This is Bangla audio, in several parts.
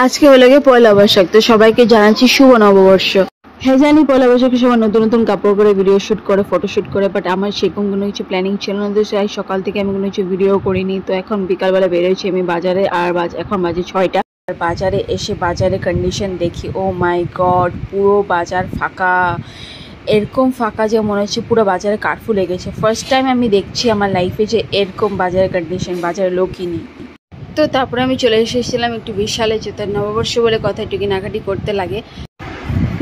আজকে হলো গিয়ে পয়লা বৈশাখ, তো সবাইকে জানাচ্ছি শুভ নববর্ষ। হ্যাঁ জানি পয়লা বৈশাখে সবাই নতুন নতুন কাপড় করে ভিডিও শুট করে ফটোশুট করে, বাট আমার সেরকম কোনো কিছু প্ল্যানিং ছিল না। তো তাই সকাল থেকে আমি কোনো কিছু ভিডিও করিনি। তো এখন বিকালবেলা বেরোচ্ছি আমি বাজারে, আর এখন বাজে 6টা। আর বাজারে এসে বাজারে কন্ডিশন দেখি, ও মাই গড, পুরো বাজার ফাঁকা। এরকম ফাঁকা যে মনে হচ্ছে পুরো বাজারে কারফিউ লেগেছে। ফার্স্ট টাইম আমি দেখছি আমার লাইফে যে এরকম বাজারের কন্ডিশন, বাজারে লোকই নেই। তো তারপরে আমি চলে এসেছিলাম একটু বিশালে, যেতে নববর্ষ বলে কথা একটু কেনাকাটি করতে লাগে।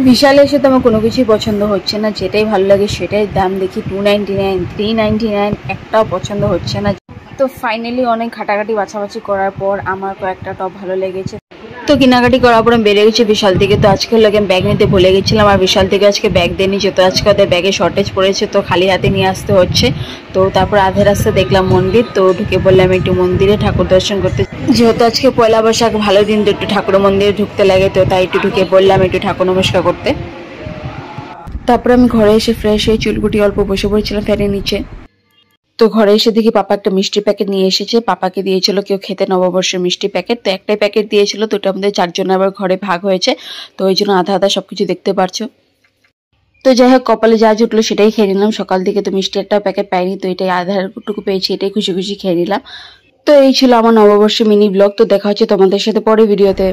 বিশালে এসে তো আমার কোনো কিছুই পছন্দ হচ্ছে না, যেটাই ভালো লাগে সেটাই দাম দেখি 299, 399, একটাও পছন্দ হচ্ছে না। তো ফাইনালি অনেক ঘাটাঘাটি বাছাবাছি করার পর আমার কয়েকটা টপ ভালো লেগেছে, তো কেনাকাটি করার পর আমি বেরিয়ে গেছি বিশাল থেকে। তো আজকে লাগে আমি ব্যাগ নিতে ভুলে গেছিলাম, আর বিশাল থেকে আজকে ব্যাগ দেয়নি, যেহেতু আজকে ওদের ব্যাগে শর্টেজ পড়েছে, তো খালি হাতে নিয়ে আসতে হচ্ছে। তো তারপর আধা রাস্তা দেখলাম মন্দির, তো ঢুকে বললাম একটু মন্দিরে ঠাকুর দর্শন করতে, যেহেতু আজকে পয়লা বৈশাখ ভালো দিন, তো একটু ঠাকুর মন্দিরে ঢুকতে লাগে, তো তাই একটু ঢুকে বললাম একটু ঠাকুর নমস্কার করতে। তারপর আমি ঘরে এসে ফ্রেশ হয়ে চুলকুটি অল্প বসে পড়েছিলাম ফ্যানের নিচে। তো ঘরে এসে দেখি পাপা একটা মিষ্টি প্যাকেট নিয়ে এসেছে, পাপাকে দিয়েছিল কেউ খেতে নববর্ষের মিষ্টি প্যাকেট। তো একটাই প্যাকেট দিয়েছিল, তো ওটার মধ্যে 4 জন আবার ঘরে ভাগ হয়েছে, তো ওই জন্য আধা আধা সবকিছু দেখতে পারছো। তো যাই হোক, কপালে যা জুটলো সেটাই খেয়ে নিলাম। সকাল থেকে তো মিষ্টি একটা প্যাকেট পাইনি, তো এটাই আধাটুকু পেয়েছি, এটাই খুশি খুশি খেয়ে নিলাম। তো এই ছিল আমার নববর্ষের মিনি ব্লগ। তো দেখা হচ্ছে তোমাদের সাথে পরে ভিডিওতে।